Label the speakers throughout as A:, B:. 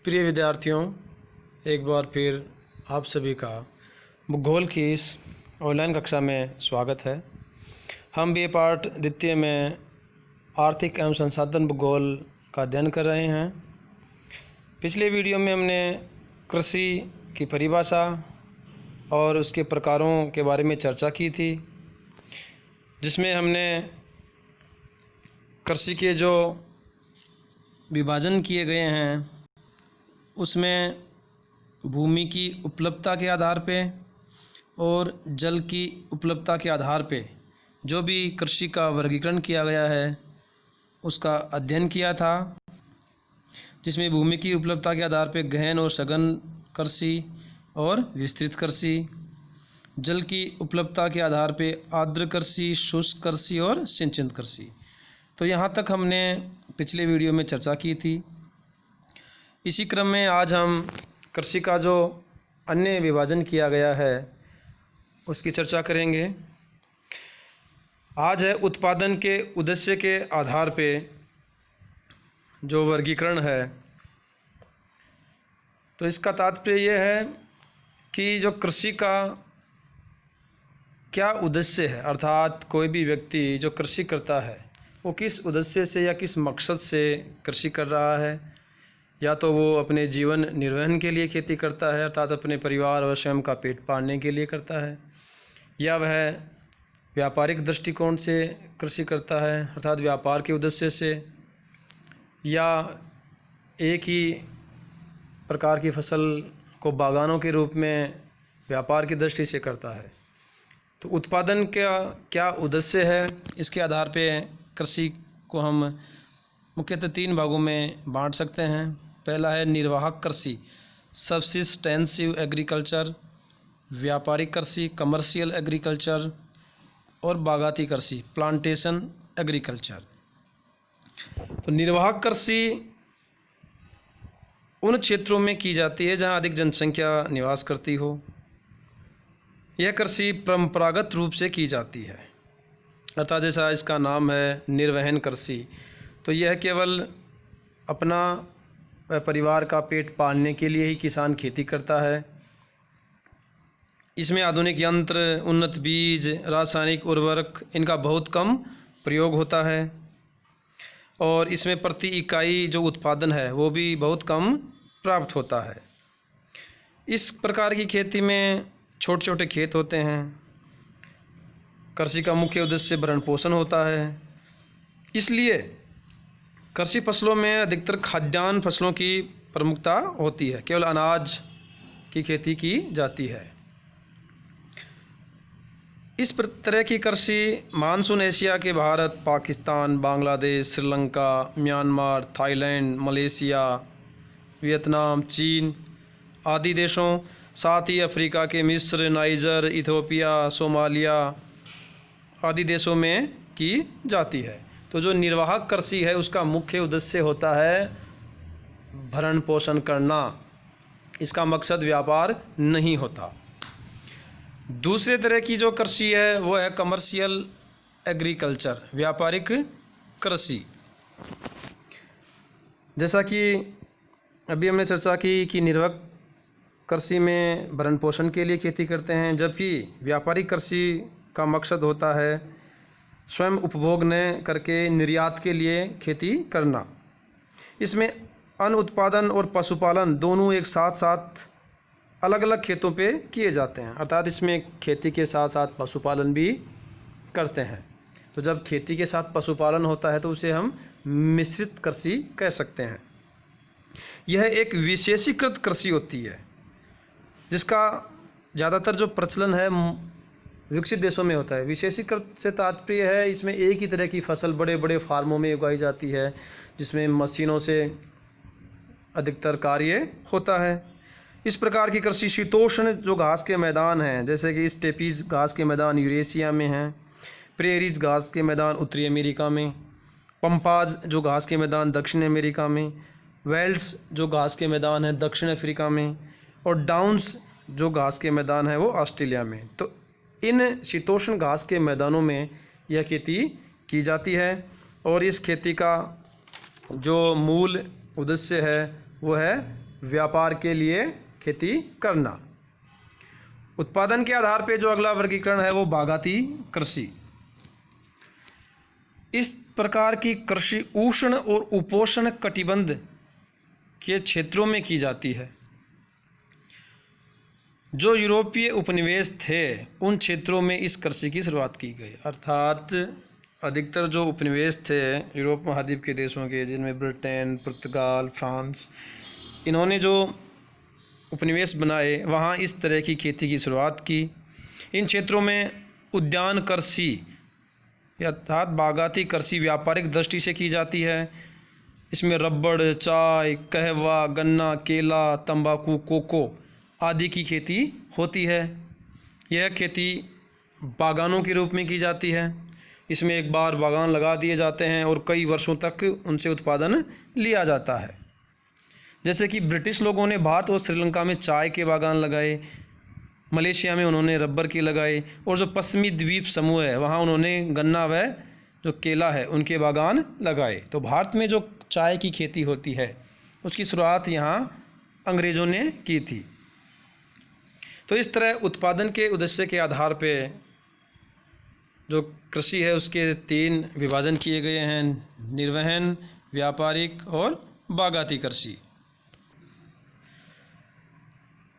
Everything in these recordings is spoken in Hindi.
A: प्रिय विद्यार्थियों, एक बार फिर आप सभी का भूगोल की इस ऑनलाइन कक्षा में स्वागत है। हम बीए पार्ट द्वितीय में आर्थिक एवं संसाधन भूगोल का अध्ययन कर रहे हैं। पिछले वीडियो में हमने कृषि की परिभाषा और उसके प्रकारों के बारे में चर्चा की थी, जिसमें हमने कृषि के जो विभाजन किए गए हैं उसमें भूमि की उपलब्धता के आधार पे और जल की उपलब्धता के आधार पे जो भी कृषि का वर्गीकरण किया गया है उसका अध्ययन किया था, जिसमें भूमि की उपलब्धता के आधार पे गहन और सघन कृषि और विस्तृत कृषि, जल की उपलब्धता के आधार पे आर्द्र कृषि, शुष्क कृषि और सिंचित कृषि। तो यहाँ तक हमने पिछले वीडियो में चर्चा की थी। इसी क्रम में आज हम कृषि का जो अन्य विभाजन किया गया है उसकी चर्चा करेंगे। आज है उत्पादन के उद्देश्य के आधार पे जो वर्गीकरण है। तो इसका तात्पर्य यह है कि जो कृषि का क्या उद्देश्य है, अर्थात कोई भी व्यक्ति जो कृषि करता है वो किस उद्देश्य से या किस मकसद से कृषि कर रहा है। या तो वो अपने जीवन निर्वहन के लिए खेती करता है, अर्थात अपने परिवार और स्वयं का पेट पालने के लिए करता है, या वह व्यापारिक दृष्टिकोण से कृषि करता है, अर्थात व्यापार के उद्देश्य से, या एक ही प्रकार की फसल को बागानों के रूप में व्यापार की दृष्टि से करता है। तो उत्पादन का क्या उद्देश्य है, इसके आधार पे कृषि को हम मुख्यतः 3 भागों में बांट सकते हैं। पहला है निर्वाहक कृषि, सब्सिस्टेंसिव एग्रीकल्चर, व्यापारिक कृषि, कमर्शियल एग्रीकल्चर, और बागाती कृषि, प्लांटेशन एग्रीकल्चर। तो निर्वाहक कृषि उन क्षेत्रों में की जाती है जहां अधिक जनसंख्या निवास करती हो। यह कृषि परंपरागत रूप से की जाती है, अर्थात जैसा इसका नाम है निर्वहन कृषि, तो यह केवल अपना परिवार का पेट पालने के लिए ही किसान खेती करता है। इसमें आधुनिक यंत्र, उन्नत बीज, रासायनिक उर्वरक इनका बहुत कम प्रयोग होता है और इसमें प्रति इकाई जो उत्पादन है वो भी बहुत कम प्राप्त होता है। इस प्रकार की खेती में छोटे छोटे खेत होते हैं। कृषि का मुख्य उद्देश्य भरण पोषण होता है, इसलिए कृषि फसलों में अधिकतर खाद्यान्न फसलों की प्रमुखता होती है, केवल अनाज की खेती की जाती है। इस तरह की कृषि मानसून एशिया के Bharat, Pakistan, Bangladesh, Sri Lanka, Myanmar, Thailand, Malaysia, Vietnam, चीन आदि देशों, साथ ही अफ्रीका के मिस्र, नाइजर, इथियोपिया, सोमालिया आदि देशों में की जाती है। तो जो निर्वाहक कृषि है उसका मुख्य उद्देश्य होता है भरण पोषण करना, इसका मकसद व्यापार नहीं होता। दूसरे तरह की जो कृषि है वो है कमर्शियल एग्रीकल्चर, व्यापारिक कृषि। जैसा कि अभी हमने चर्चा की कि निर्वाहक कृषि में भरण पोषण के लिए खेती करते हैं, जबकि व्यापारिक कृषि का मकसद होता है स्वयं उपभोग न करके निर्यात के लिए खेती करना। इसमें अन्न उत्पादन और पशुपालन दोनों एक साथ साथ अलग अलग खेतों पे किए जाते हैं, अर्थात इसमें खेती के साथ साथ पशुपालन भी करते हैं। तो जब खेती के साथ पशुपालन होता है तो उसे हम मिश्रित कृषि कह सकते हैं। यह एक विशेषीकृत कृषि होती है जिसका ज़्यादातर जो प्रचलन है विकसित देशों में होता है। विशेषीकृत से तात्पर्य है इसमें एक ही तरह की फसल बड़े बड़े फार्मों में उगाई जाती है, जिसमें मशीनों से अधिकतर कार्य होता है। इस प्रकार की कृषि शीतोष्ण जो घास के मैदान हैं, जैसे कि स्टेपीज घास के मैदान यूरेशिया में हैं, प्रेरीज घास के मैदान उत्तरी अमेरिका में, पंपाज जो घास के मैदान दक्षिण अमेरिका में, वेल्ड्स जो घास के मैदान है दक्षिण अफ्रीका में, और डाउन्स जो घास के मैदान है वो ऑस्ट्रेलिया में। तो इन शीतोष्ण घास के मैदानों में यह खेती की जाती है और इस खेती का जो मूल उद्देश्य है वो है व्यापार के लिए खेती करना। उत्पादन के आधार पे जो अगला वर्गीकरण है वो बागाती कृषि। इस प्रकार की कृषि उष्ण और उपोष्ण कटिबंध के क्षेत्रों में की जाती है। जो यूरोपीय उपनिवेश थे उन क्षेत्रों में इस कृषि की शुरुआत की गई, अर्थात अधिकतर जो उपनिवेश थे यूरोप महाद्वीप के देशों के, जिनमें ब्रिटेन, पुर्तगाल, फ्रांस, इन्होंने जो उपनिवेश बनाए वहाँ इस तरह की खेती की शुरुआत की। इन क्षेत्रों में उद्यान कृषि अर्थात बागाती कृषि व्यापारिक दृष्टि से की जाती है। इसमें रबड़, चाय, कहवा, गन्ना, केला, तंबाकू, कोको आदि की खेती होती है। यह खेती बागानों के रूप में की जाती है। इसमें एक बार बागान लगा दिए जाते हैं और कई वर्षों तक उनसे उत्पादन लिया जाता है। जैसे कि ब्रिटिश लोगों ने भारत और श्रीलंका में चाय के बागान लगाए, मलेशिया में उन्होंने रबर के लगाए, और जो पश्चिमी द्वीप समूह है वहाँ उन्होंने गन्ना व जो केला है उनके बागान लगाए। तो भारत में जो चाय की खेती होती है उसकी शुरुआत यहाँ अंग्रेज़ों ने की थी। तो इस तरह उत्पादन के उद्देश्य के आधार पे जो कृषि है उसके 3 विभाजन किए गए हैं: निर्वहन, व्यापारिक और बागाती कृषि।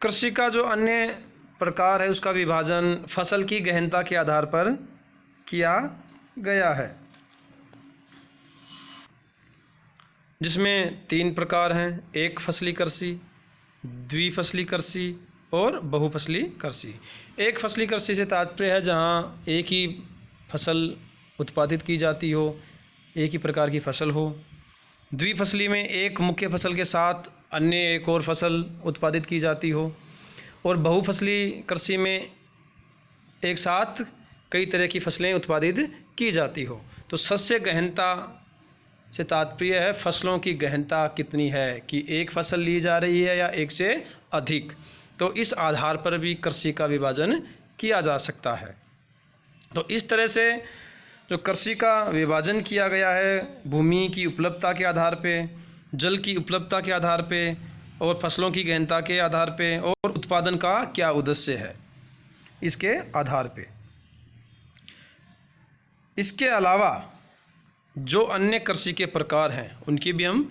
A: कृषि का जो अन्य प्रकार है उसका विभाजन फसल की गहनता के आधार पर किया गया है, जिसमें 3 प्रकार हैं: एक फसली कृषि, द्विफसली कृषि और बहुफसली कृषि। एक फसली कृषि से तात्पर्य है जहाँ एक ही फसल उत्पादित की जाती हो, एक ही प्रकार की फसल हो। द्विफसली में एक मुख्य फसल के साथ अन्य एक और फसल उत्पादित की जाती हो। और बहुफसली कृषि में एक साथ कई तरह की फसलें उत्पादित की जाती हो। तो शस्य गहनता से तात्पर्य है फसलों की गहनता कितनी है, कि एक फसल ली जा रही है या एक से अधिक। तो इस आधार पर भी कृषि का विभाजन किया जा सकता है। तो इस तरह से जो कृषि का विभाजन किया गया है भूमि की उपलब्धता के आधार पे, जल की उपलब्धता के आधार पे और फसलों की गहनता के आधार पे और उत्पादन का क्या उद्देश्य है इसके आधार पे। इसके अलावा जो अन्य कृषि के प्रकार हैं उनकी भी हम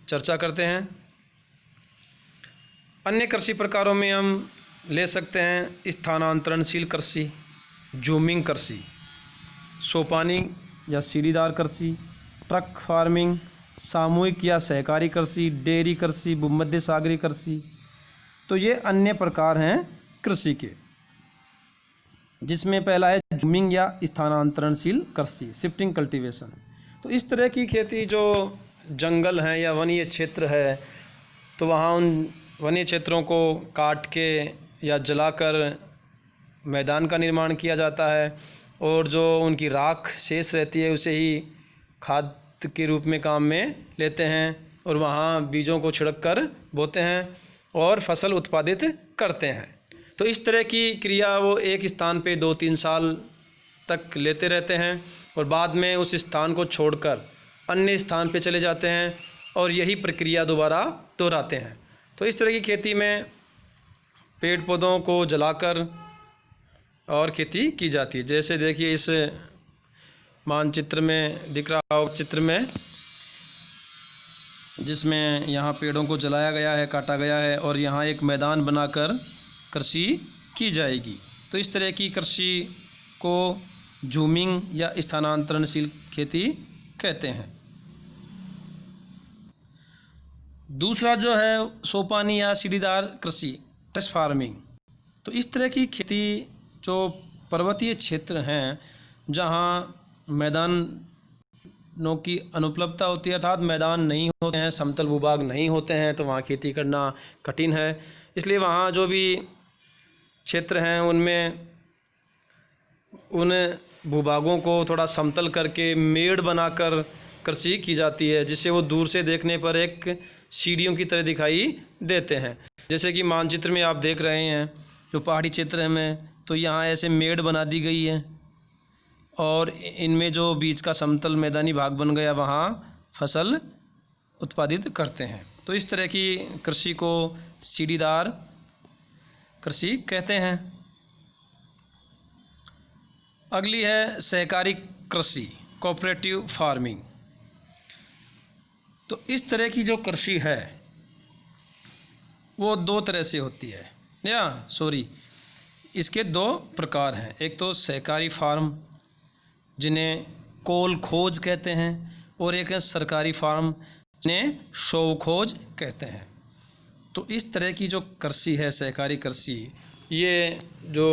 A: चर्चा करते हैं। अन्य कृषि प्रकारों में हम ले सकते हैं स्थानांतरणशील कृषि, जूमिंग कृषि, सोपानी या सीढ़ीदार कृषि, ट्रक फार्मिंग, सामूहिक या सहकारी कृषि, डेयरी कृषि, भूमध्य सागरीय कृषि। तो ये अन्य प्रकार हैं कृषि के, जिसमें पहला है जूमिंग या स्थानांतरणशील कृषि, शिफ्टिंग कल्टीवेशन। तो इस तरह की खेती जो जंगल हैं या वनीय क्षेत्र है, तो वहाँ उन वन्य क्षेत्रों को काट के या जलाकर मैदान का निर्माण किया जाता है और जो उनकी राख शेष रहती है उसे ही खाद के रूप में काम में लेते हैं और वहाँ बीजों को छिड़क कर बोते हैं और फसल उत्पादित करते हैं। तो इस तरह की क्रिया वो एक स्थान पे 2-3 साल तक लेते रहते हैं और बाद में उस स्थान को छोड़कर अन्य स्थान पे चले जाते हैं और यही प्रक्रिया दोबारा दोहराते हैं। तो इस तरह की खेती में पेड़ पौधों को जलाकर और खेती की जाती है। जैसे देखिए इस मानचित्र में दिख रहा हो, चित्र में जिसमें यहाँ पेड़ों को जलाया गया है, काटा गया है और यहाँ एक मैदान बनाकर कृषि की जाएगी। तो इस तरह की कृषि को जूमिंग या स्थानांतरणशील खेती कहते हैं। दूसरा जो है सोपानी या सीढ़ीदार कृषि, टेरेस फार्मिंग। तो इस तरह की खेती जो पर्वतीय क्षेत्र हैं जहाँ मैदानों की अनुपलब्धता होती है, अर्थात मैदान नहीं होते हैं, समतल भूभाग नहीं होते हैं, तो वहाँ खेती करना कठिन है। इसलिए वहाँ जो भी क्षेत्र हैं उनमें उन भूभागों को थोड़ा समतल करके मेड़ बनाकर कृषि की जाती है, जिससे वो दूर से देखने पर एक सीढ़ियों की तरह दिखाई देते हैं। जैसे कि मानचित्र में आप देख रहे हैं जो पहाड़ी क्षेत्र में, तो यहाँ ऐसे मेड़ बना दी गई है और इनमें जो बीच का समतल मैदानी भाग बन गया वहाँ फसल उत्पादित करते हैं। तो इस तरह की कृषि को सीढ़ीदार कृषि कहते हैं। अगली है सहकारी कृषि, कोऑपरेटिव फार्मिंग। तो इस तरह की जो कृषि है वो दो तरह से होती है, इसके दो प्रकार हैं। एक तो सहकारी फार्म जिन्हें कोल खोज कहते हैं, और एक है सरकारी फार्म जिन्हें शोव खोज कहते हैं। तो इस तरह की जो कृषि है सहकारी कृषि, ये जो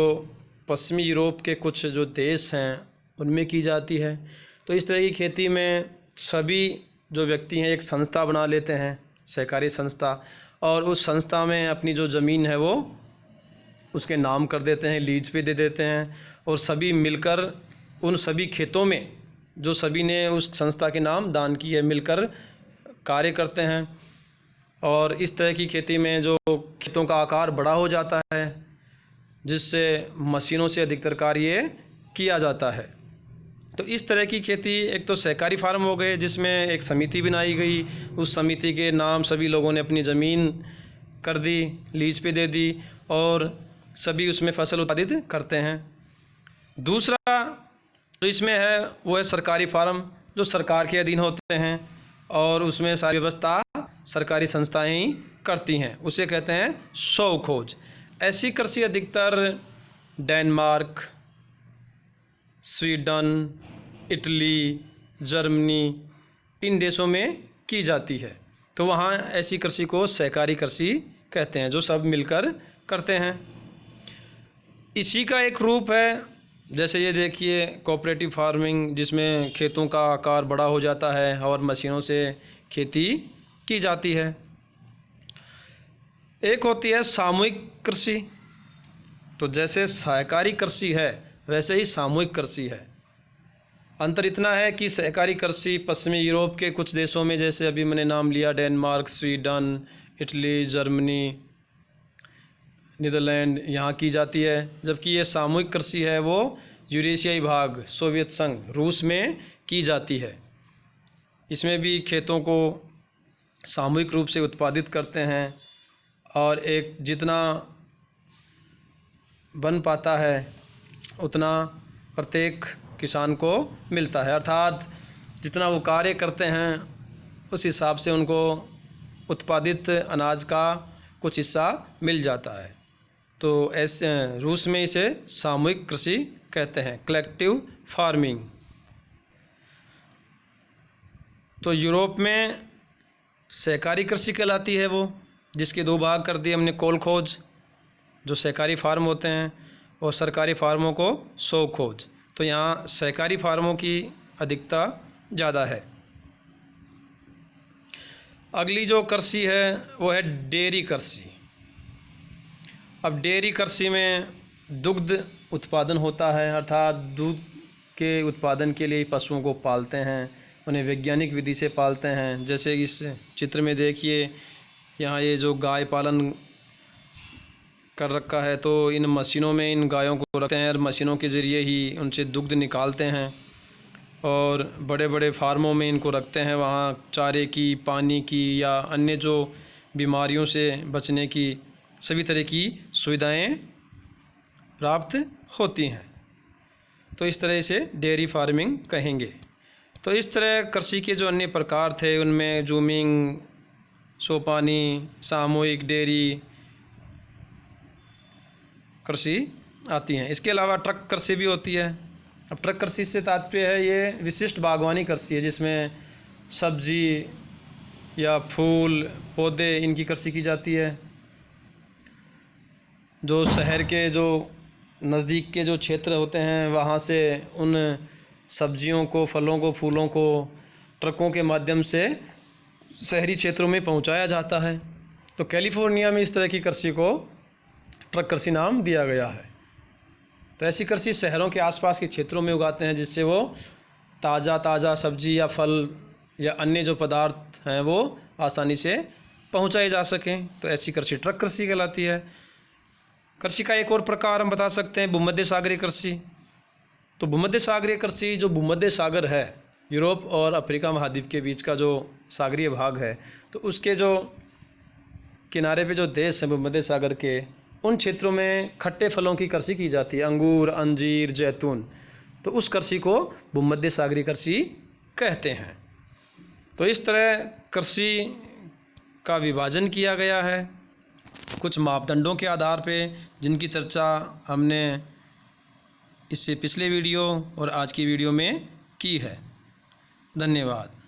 A: पश्चिमी यूरोप के कुछ जो देश हैं उनमें की जाती है। तो इस तरह की खेती में सभी जो व्यक्ति हैं एक संस्था बना लेते हैं, सहकारी संस्था, और उस संस्था में अपनी जो ज़मीन है वो उसके नाम कर देते हैं, लीज पे दे देते हैं, और सभी मिलकर उन सभी खेतों में जो सभी ने उस संस्था के नाम दान की है मिलकर कार्य करते हैं। और इस तरह की खेती में जो खेतों का आकार बड़ा हो जाता है, जिससे मशीनों से अधिकतर कार्य किया जाता है। तो इस तरह की खेती एक तो सहकारी फार्म हो गए जिसमें एक समिति बनाई गई, उस समिति के नाम सभी लोगों ने अपनी ज़मीन कर दी, लीज पे दे दी, और सभी उसमें फसल उत्पादित करते हैं। दूसरा जो इसमें है वो है सरकारी फार्म, जो सरकार के अधीन होते हैं और उसमें सारी व्यवस्था सरकारी संस्थाएं ही करती हैं, उसे कहते हैं शोव खोज। ऐसी कृषि अधिकतर डेनमार्क, स्वीडन, इटली, जर्मनी, इन देशों में की जाती है। तो वहाँ ऐसी कृषि को सहकारी कृषि कहते हैं, जो सब मिलकर करते हैं। इसी का एक रूप है, जैसे ये देखिए कोऑपरेटिव फार्मिंग, जिसमें खेतों का आकार बड़ा हो जाता है और मशीनों से खेती की जाती है। एक होती है सामूहिक कृषि। तो जैसे सहकारी कृषि है वैसे ही सामूहिक कृषि है। अंतर इतना है कि सहकारी कृषि पश्चिमी यूरोप के कुछ देशों में, जैसे अभी मैंने नाम लिया Denmark, Sweden, Italy, Germany, Netherland, यहाँ की जाती है। जबकि ये सामूहिक कृषि है वो यूरेशियाई भाग, सोवियत संघ, रूस में की जाती है। इसमें भी खेतों को सामूहिक रूप से उत्पादित करते हैं और एक जितना बन पाता है उतना प्रत्येक किसान को मिलता है, अर्थात जितना वो कार्य करते हैं उस हिसाब से उनको उत्पादित अनाज का कुछ हिस्सा मिल जाता है। तो ऐसे रूस में इसे सामूहिक कृषि कहते हैं, कलेक्टिव फार्मिंग। तो यूरोप में सहकारी कृषि कहलाती है वो, जिसके दो भाग कर दिए हमने, कोल खोज जो सहकारी फार्म होते हैं और सरकारी फार्मों को शोव खोज। तो यहाँ सहकारी फार्मों की अधिकता ज़्यादा है। अगली जो कृषि है वो है डेयरी कृषि। अब डेयरी कृषि में दुग्ध उत्पादन होता है, अर्थात दूध के उत्पादन के लिए पशुओं को पालते हैं, उन्हें वैज्ञानिक विधि से पालते हैं। जैसे इस चित्र में देखिए यहाँ ये जो गाय पालन कर रखा है, तो इन मशीनों में इन गायों को रखते हैं और मशीनों के ज़रिए ही उनसे दुग्ध निकालते हैं और बड़े बड़े फार्मों में इनको रखते हैं। वहाँ चारे की, पानी की या अन्य जो बीमारियों से बचने की सभी तरह की सुविधाएं प्राप्त होती हैं। तो इस तरह से डेयरी फार्मिंग कहेंगे। तो इस तरह कृषि के जो अन्य प्रकार थे उनमें जूमिंग, सोपानी, सामूहिक डेयरी कृषि आती हैं। इसके अलावा ट्रक कृषि भी होती है। अब ट्रक कृषि से तात्पर्य है ये विशिष्ट बागवानी कृषि है, जिसमें सब्जी या फूल पौधे इनकी कृषि की जाती है। जो शहर के जो नज़दीक के जो क्षेत्र होते हैं वहाँ से उन सब्जियों को, फलों को, फूलों को ट्रकों के माध्यम से शहरी क्षेत्रों में पहुँचाया जाता है। तो कैलिफोर्निया में इस तरह की कृषि को ट्रक कृषि नाम दिया गया है। तो ऐसी कृषि शहरों के आसपास के क्षेत्रों में उगाते हैं, जिससे वो ताज़ा सब्जी या फल या अन्य जो पदार्थ हैं वो आसानी से पहुंचाए जा सकें। तो ऐसी कृषि ट्रक कृषि कहलाती है। कृषि का एक और प्रकार हम बता सकते हैं भूमध्य सागरीय कृषि। तो भूमध्य सागरीय कृषि, जो भूमध्य सागर है यूरोप और अफ्रीका महाद्वीप के बीच का जो सागरीय भाग है, तो उसके जो किनारे पे जो देश हैं भूमध्य सागर के, उन क्षेत्रों में खट्टे फलों की कृषि की जाती है, अंगूर, अंजीर, जैतून। तो उस कृषि को भूमध्य सागरीय कृषि कहते हैं। तो इस तरह कृषि का विभाजन किया गया है कुछ मापदंडों के आधार पे, जिनकी चर्चा हमने इससे पिछले वीडियो और आज की वीडियो में की है। धन्यवाद।